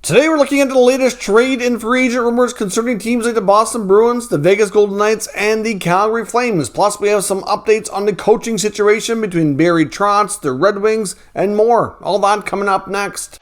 Today we're looking into the latest trade and free agent rumors concerning teams like the Boston Bruins, the Vegas Golden Knights, and the Calgary Flames. Plus, we have some updates on the coaching situation between Barry Trotz, the Red Wings, and more. All that coming up next.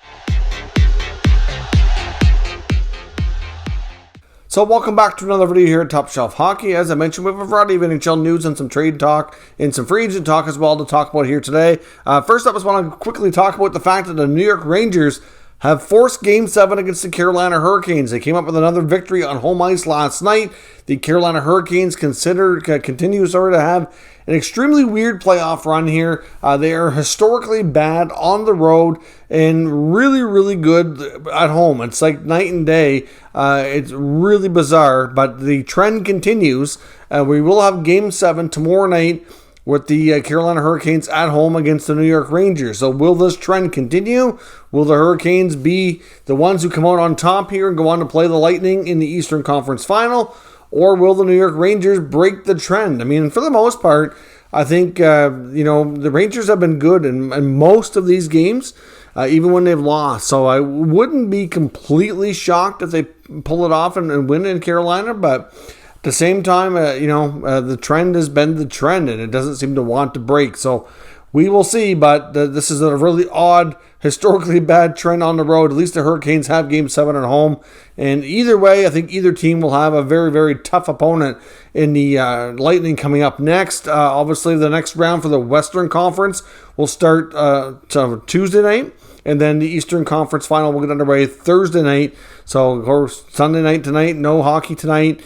So welcome back to another video here at Top Shelf Hockey. As I mentioned, we have a variety of NHL news and some trade talk and some free agent talk as well to talk about here today. First up, I just want to quickly talk about the fact that the New York Rangers have forced Game 7 against the Carolina Hurricanes. They came up with another victory on home ice last night. The Carolina Hurricanes continue to have an extremely weird playoff run here. They are historically bad on the road and really, really good at home. It's like night and day. It's really bizarre, but the trend continues. We will have Game 7 tomorrow night with the Carolina Hurricanes at home against the New York Rangers. So will this trend continue? Will the Hurricanes be the ones who come out on top here and go on to play the Lightning in the Eastern Conference Final? Or will the New York Rangers break the trend? I mean, for the most part, I think, the Rangers have been good in most of these games, even when they've lost. So I wouldn't be completely shocked if they pull it off and win in Carolina, but at the same time, the trend has been the trend, and it doesn't seem to want to break. So we will see, but this is a really odd, historically bad trend on the road. At least the Hurricanes have Game 7 at home. And either way, I think either team will have a very, very tough opponent in the Lightning coming up next. Obviously, the next round for the Western Conference will start Tuesday night. And then the Eastern Conference Final will get underway Thursday night. So, of course, Sunday night tonight, no hockey tonight.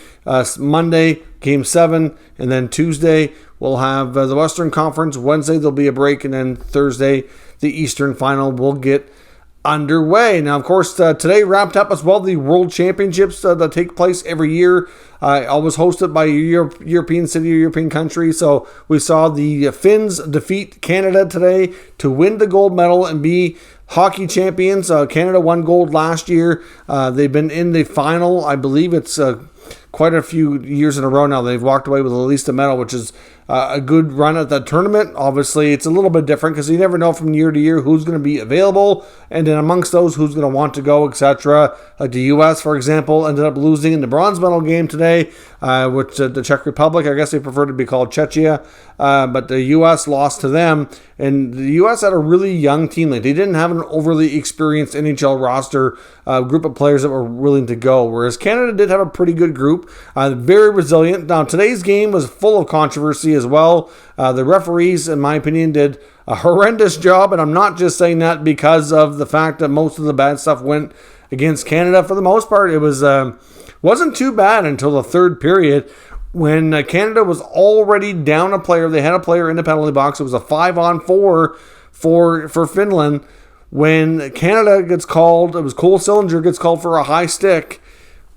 Monday, Game 7. And then Tuesday, we'll have the Western Conference. Wednesday, there'll be a break. And then Thursday, the Eastern Final will get underway. Now, of course, today wrapped up as well the World Championships that take place every year. Always hosted by a European city or European country. So we saw the Finns defeat Canada today to win the gold medal and be hockey champions. Canada won gold last year. They've been in the final. I believe it's quite a few years in a row now. They've walked away with at least a medal, which is a good run at that tournament. Obviously, it's a little bit different because you never know from year to year who's going to be available, and then amongst those, who's going to want to go, etc. Like the U.S., for example, ended up losing in the bronze medal game today, which the Czech Republic, I guess they prefer to be called Czechia, but the U.S. lost to them, and the U.S. had a really young team. Like, they didn't have an overly experienced NHL roster group of players that were willing to go, whereas Canada did have a pretty good group, very resilient. Now, today's game was full of controversy as well. The referees, in my opinion, did a horrendous job, and I'm not just saying that because of the fact that most of the bad stuff went against Canada. For the most part, it wasn't too bad until the third period when Canada was already down a player. They had a player in the penalty box. It was a 5-on-4 for Finland. When Canada gets called, it was Cole Sillinger gets called for a high stick.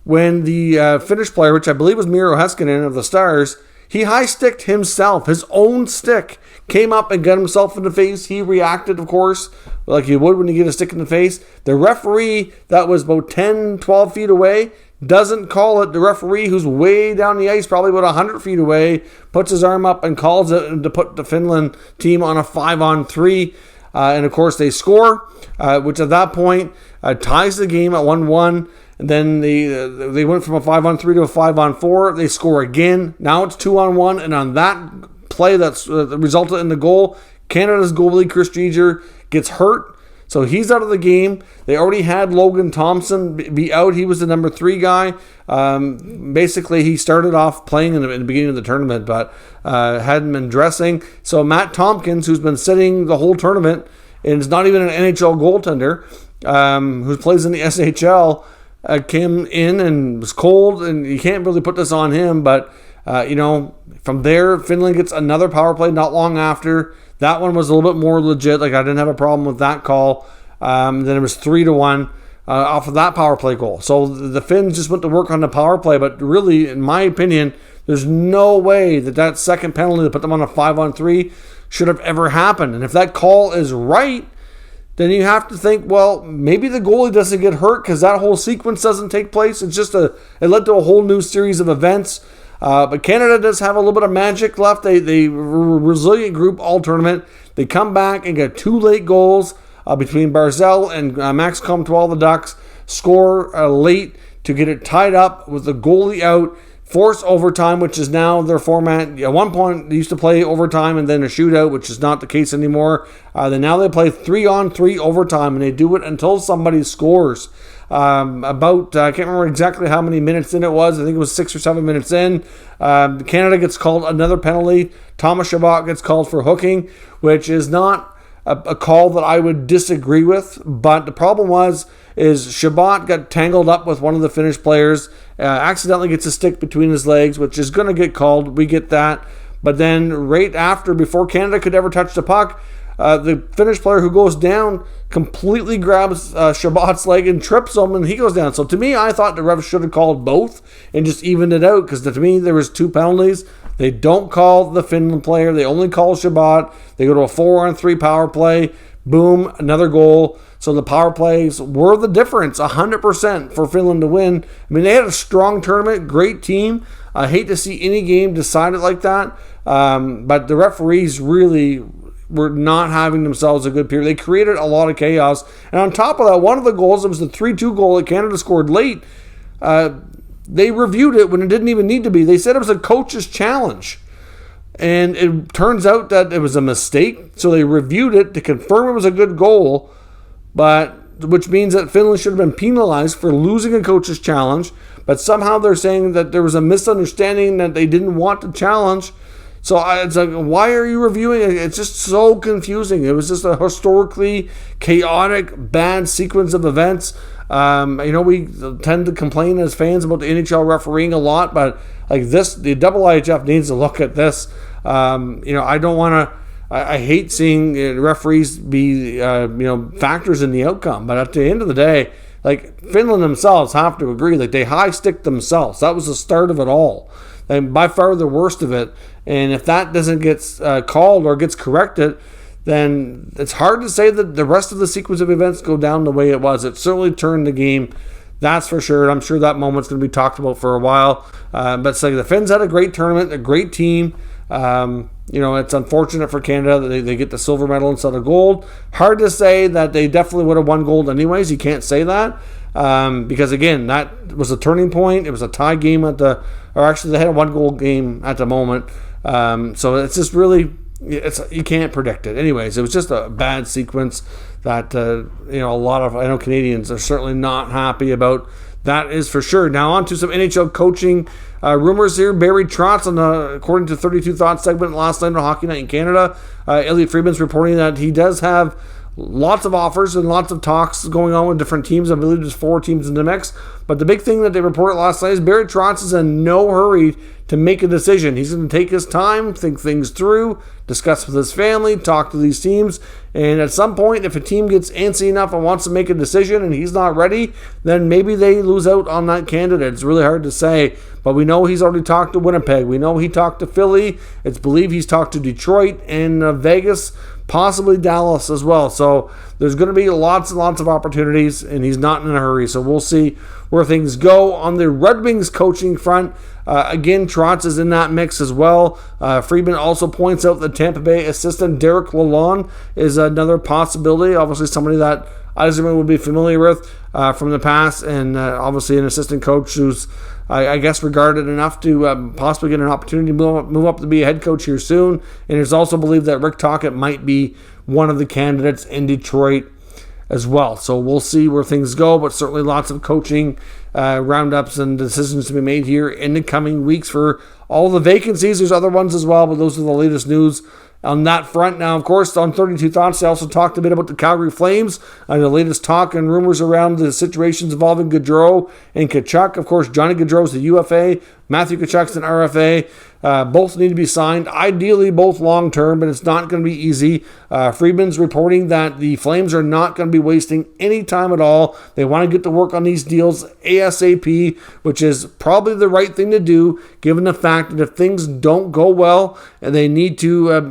When the Finnish player, which I believe was Miro Heiskanen of the Stars, he high-sticked himself. His own stick came up and got himself in the face. He reacted, of course, like you would when you get a stick in the face. The referee that was about 10, 12 feet away doesn't call it. The referee, who's way down the ice, probably about 100 feet away, puts his arm up and calls it to put the Finland team on a 5-on-3. And, of course, they score, which at that point ties the game at 1-1. And then they went from a 5-on-3 to a 5-on-4. They score again. Now it's 2-on-1. And on that play that's resulted in the goal, Canada's goalie, Chris Driedger, gets hurt. So he's out of the game. They already had Logan Thompson be out. He was the number 3 guy. Basically, he started off playing in the beginning of the tournament, but hadn't been dressing. So Matt Tompkins, who's been sitting the whole tournament, and is not even an NHL goaltender, who plays in the SHL, came in and was cold, and you can't really put this on him, but from there, Finland gets another power play not long after. That one was a little bit more legit. Like, I didn't have a problem with that call. Then it was 3-1 off of that power play goal. So the Finns just went to work on the power play, but really, in my opinion, there's no way that second penalty to put them on a 5-on-3 should have ever happened. And if that call is right, then you have to think, well, maybe the goalie doesn't get hurt because that whole sequence doesn't take place. It's just it led to a whole new series of events. But Canada does have a little bit of magic left. They were a resilient group all tournament. They come back and get 2 late goals between Barzal and Max Comtois, the Ducks. score late to get it tied up with the goalie out, force overtime, which is now their format. At one point, they used to play overtime and then a shootout, which is not the case anymore. Then now they play 3-on-3 overtime, and they do it until somebody scores. I can't remember exactly how many minutes in it was. I think it was 6 or 7 minutes in. Canada gets called another penalty. Thomas Chabot gets called for hooking, which is not a call that I would disagree with. But the problem is Chabot got tangled up with one of the Finnish players, accidentally gets a stick between his legs, which is going to get called. We get that. But then right after, before Canada could ever touch the puck, the Finnish player who goes down completely grabs Chabot's leg and trips him, and he goes down. So to me, I thought the refs should have called both and just evened it out, because to me, there was 2 penalties. They don't call the Finland player. They only call Chabot. They go to a 4-on-3 power play. Boom, another goal. So the power plays were the difference, 100% for Finland to win. I mean, they had a strong tournament, great team. I hate to see any game decided like that, but the referees really were not having themselves a good period. They created a lot of chaos. And on top of that, one of the goals, it was the 3-2 goal that Canada scored late. They reviewed it when it didn't even need to be. They said it was a coach's challenge. And it turns out that it was a mistake. So they reviewed it to confirm it was a good goal, which means that Finland should have been penalized for losing a coach's challenge. But somehow they're saying that there was a misunderstanding, that they didn't want to challenge. So it's like, why are you reviewing it? It's just so confusing. It was just a historically chaotic, bad sequence of events. We tend to complain as fans about the NHL refereeing a lot, but like this, the IIHF needs to look at this. I don't want to. I hate seeing referees be factors in the outcome. But at the end of the day, like, Finland themselves have to agree, like, they high stick themselves. That was the start of it all, and by far the worst of it. And if that doesn't get called or gets corrected, then it's hard to say that the rest of the sequence of events go down the way it was. It certainly turned the game, that's for sure. And I'm sure that moment's going to be talked about for a while. But so the Finns had a great tournament, a great team. It's unfortunate for Canada that they get the silver medal instead of gold. Hard to say that they definitely would have won gold anyways. You can't say that. Because again, that was a turning point. It was a tie game they had a 1-goal game at the moment. So it's just really, you can't predict it. Anyways, it was just a bad sequence that, I know Canadians are certainly not happy about. That is for sure. Now on to some NHL coaching rumors here. Barry Trotz, according to 32 Thoughts segment last night on Hockey Night in Canada, Elliot Friedman's reporting that he does have lots of offers and lots of talks going on with different teams. I believe there's 4 teams in the mix. But the big thing that they reported last night is Barry Trotz is in no hurry to make a decision. He's going to take his time, think things through, discuss with his family, talk to these teams. And at some point, if a team gets antsy enough and wants to make a decision and he's not ready, then maybe they lose out on that candidate. It's really hard to say. But we know he's already talked to Winnipeg. We know he talked to Philly. It's believed he's talked to Detroit and Vegas, possibly Dallas as well. So there's going to be lots and lots of opportunities, and he's not in a hurry. So we'll see where things go. On the Red Wings coaching front, again, Trotz is in that mix as well. Friedman also points out that Tampa Bay assistant Derek Lalonde is another possibility. Obviously somebody that Eiserman would be familiar with from the past, and obviously an assistant coach who's, I guess, regarded enough to possibly get an opportunity to move up to be a head coach here soon. And it's also believed that Rick Tocchet might be one of the candidates in Detroit as well. So we'll see where things go, but certainly lots of coaching roundups and decisions to be made here in the coming weeks for all the vacancies. There's other ones as well, but those are the latest news on that front. Now, of course, on 32 Thoughts, they also talked a bit about the Calgary Flames and the latest talk and rumors around the situations involving Gaudreau and Tkachuk. Of course, Johnny Gaudreau's the UFA, Matthew Tkachuk's an RFA. Both need to be signed, ideally both long-term, but it's not going to be easy. Friedman's reporting that the Flames are not going to be wasting any time at all. They want to get to work on these deals ASAP, which is probably the right thing to do, given the fact that if things don't go well and they need to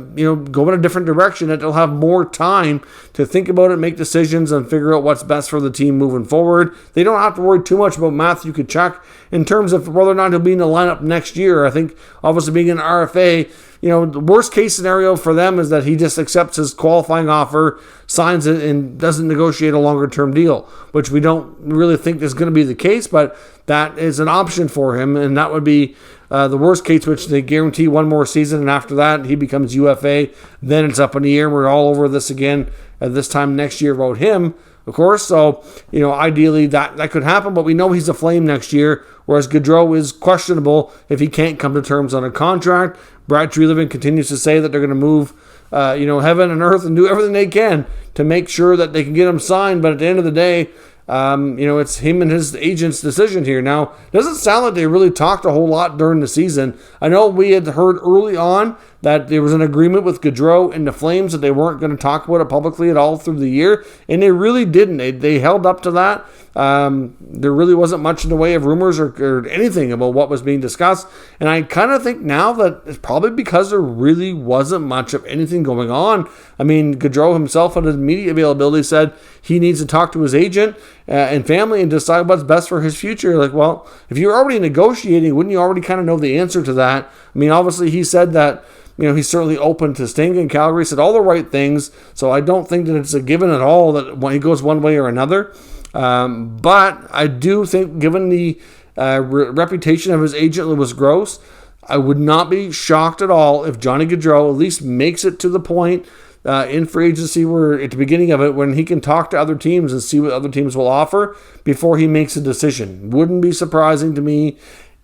go in a different direction, that they'll have more time to think about it, make decisions, and figure out what's best for the team moving forward. They don't have to worry too much about Matthew Tkachuk in terms of whether or not he'll be in the lineup next year. I think obviously being an RFA, the worst case scenario for them is that he just accepts his qualifying offer, signs it, and doesn't negotiate a longer term deal, which we don't really think is going to be the case, but that is an option for him, and that would be the worst case, which they guarantee one more season, and after that he becomes UFA. Then it's up in the air. We're all over this again at this time next year about him, of course. So, ideally that could happen, but we know he's a Flame next year, whereas Gaudreau is questionable if he can't come to terms on a contract. Brad Treliving continues to say that they're going to move, heaven and earth and do everything they can to make sure that they can get him signed. But at the end of the day, it's him and his agent's decision here. Now, it doesn't sound like they really talked a whole lot during the season. I know we had heard early on that there was an agreement with Gaudreau and the Flames that they weren't going to talk about it publicly at all through the year, and they really didn't. They held up to that. There really wasn't much in the way of rumors or anything about what was being discussed, and I kind of think now that it's probably because there really wasn't much of anything going on. I mean, Gaudreau himself on his media availability said he needs to talk to his agent and family and decide what's best for his future. Like, well, if you're already negotiating, wouldn't you already kind of know the answer to that? I mean, obviously he said that he's certainly open to staying in Calgary, said all the right things, so I don't think that it's a given at all that he goes one way or another. But I do think, given the reputation of his agent, Lewis Gross, I would not be shocked at all if Johnny Gaudreau at least makes it to the point in free agency where at the beginning of it when he can talk to other teams and see what other teams will offer before he makes a decision. Wouldn't be surprising to me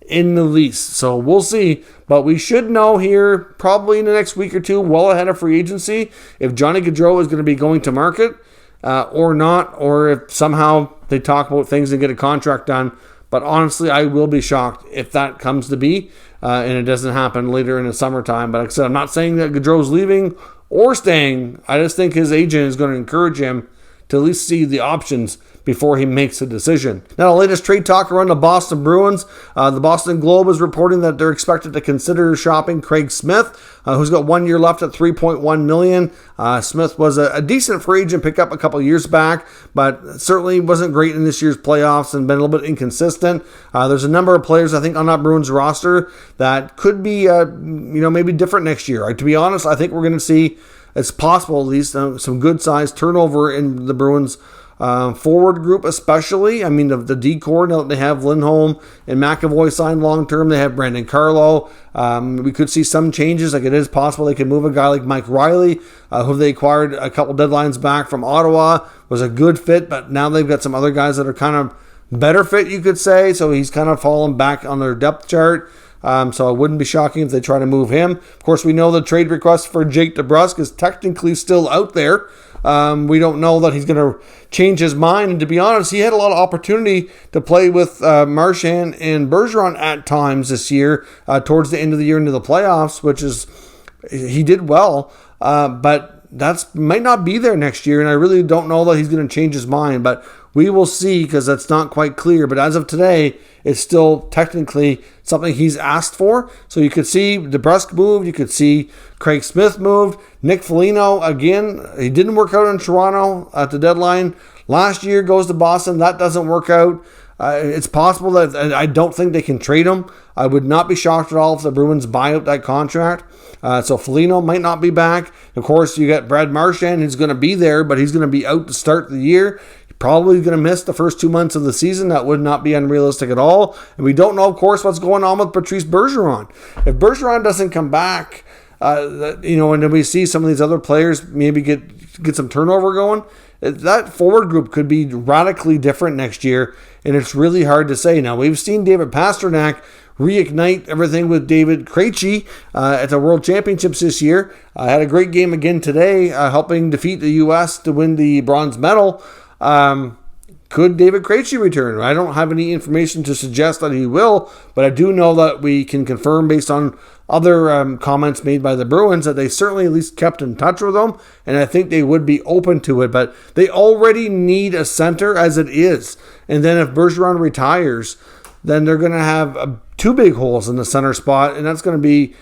in the least. So we'll see. But we should know here probably in the next week or two, well ahead of free agency, if Johnny Gaudreau is going to be going to market or not, or if somehow they talk about things and get a contract done. But honestly, I will be shocked if that comes to be and it doesn't happen later in the summertime. But like I said, I'm not saying that Gaudreau's leaving or staying. I just think his agent is going to encourage him to at least see the options before he makes a decision. Now, the latest trade talk around the Boston Bruins. The Boston Globe is reporting that they're expected to consider shopping Craig Smith, who's got 1 year left at $3.1 million. Smith was a decent free agent pickup a couple years back, but certainly wasn't great in this year's playoffs and been a little bit inconsistent. There's a number of players, I think, on that Bruins roster that could be, maybe different next year. To be honest, I think we're going to see, it's possible at least, some good-sized turnover in the Bruins forward group especially. I mean, the D-core, now that they have Lindholm and McAvoy signed long-term, they have Brandon Carlo. We could see some changes. Like, it is possible they could move a guy like Mike Riley, who they acquired a couple deadlines back from Ottawa, was a good fit, but now they've got some other guys that are kind of better fit, you could say, so he's kind of fallen back on their depth chart. So it wouldn't be shocking if they try to move him. Of course, we know the trade request for Jake DeBrusk is technically still out there. We don't know that he's going to change his mind. And to be honest, he had a lot of opportunity to play with Marchand and Bergeron at times this year, towards the end of the year into the playoffs, which is, he did well. But that might not be there next year. And I really don't know that he's going to change his mind. But we will see, because that's not quite clear. But as of today, it's still technically something he's asked for. So you could see DeBrusk moved. You could see Craig Smith moved. Nick Foligno, again, he didn't work out in Toronto at the deadline. Last year goes to Boston. That doesn't work out. It's possible that I don't think they can trade him. I would not be shocked at all if the Bruins buy out that contract. So Foligno might not be back. Of course, you got Brad Marchand, who's going to be there, but he's going to be out to start the year. Probably going to miss the first 2 months of the season. That would not be unrealistic at all. And we don't know, of course, what's going on with Patrice Bergeron. If Bergeron doesn't come back, and then we see some of these other players maybe get some turnover going, that forward group could be radically different next year. And it's really hard to say. Now, we've seen David Pastrnak reignite everything with David Krejci at the World Championships this year. Had a great game again today, helping defeat the U.S. to win the bronze medal. Could David Krejci return? I don't have any information to suggest that he will, but I do know that we can confirm based on other comments made by the Bruins that they certainly at least kept in touch with him, and I think they would be open to it. But they already need a center as it is, and then if Bergeron retires, then they're going to have two big holes in the center spot, and that's going to be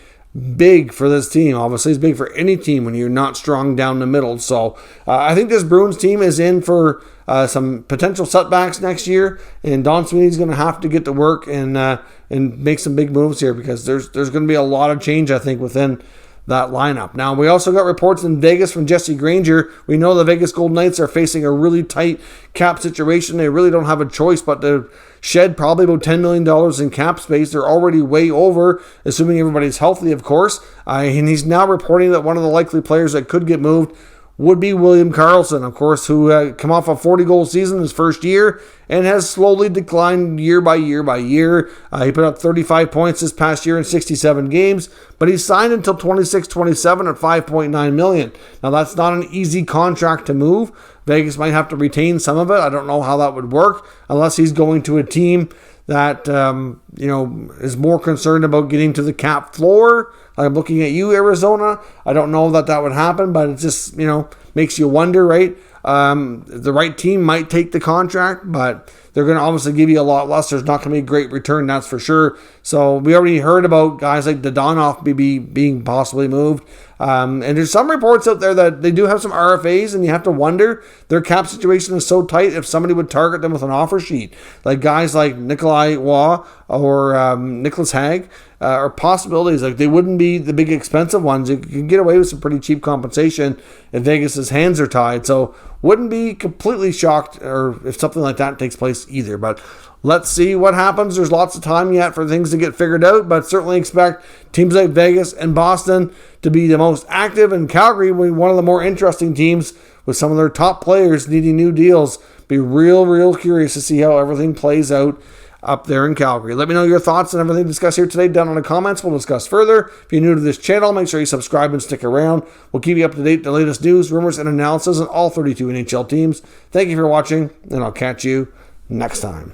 big for this team. Obviously, it's big for any team when you're not strong down the middle. So I think this Bruins team is in for some potential setbacks next year, and Don Sweeney's going to have to get to work and make some big moves here, because there's going to be a lot of change, I think, within that lineup. Now, we also got reports in Vegas from Jesse Granger. We know the Vegas Golden Knights are facing a really tight cap situation. They really don't have a choice but to shed probably about $10 million in cap space. They're already way over, assuming everybody's healthy, of course. And he's now reporting that one of the likely players that could get moved would be William Karlsson, of course, who come off a 40-goal season his first year and has slowly declined year by year by year. He put up 35 points this past year in 67 games, but he's signed until 26-27 at $5.9 million. Now, that's not an easy contract to move. Vegas might have to retain some of it. I don't know how that would work unless he's going to a team that is more concerned about getting to the cap floor. I'm looking at you, Arizona. I don't know that would happen, but it just makes you wonder, right? The right team might take the contract, but they're going to obviously give you a lot less. There's not going to be a great return, that's for sure. So we already heard about guys like Dodonov being possibly moved. And there's some reports out there that they do have some RFAs, and you have to wonder, their cap situation is so tight, if somebody would target them with an offer sheet. Like guys like Nikolai Waugh or Nicholas Hague are possibilities. Like, they wouldn't be the big expensive ones. You can get away with some pretty cheap compensation if Vegas's hands are tied. So wouldn't be completely shocked or if something like that takes place either. But let's see what happens. There's lots of time yet for things to get figured out, but certainly expect teams like Vegas and Boston to be the most active, and Calgary will be one of the more interesting teams with some of their top players needing new deals. Be real curious to see how everything plays out up there in Calgary. Let me know your thoughts on everything discussed here today down in the comments. We'll discuss further. If you're new to this channel, make sure you subscribe and stick around. We'll keep you up to date with the latest news, rumors, and analysis on all 32 NHL teams. Thank you for watching, and I'll catch you next time.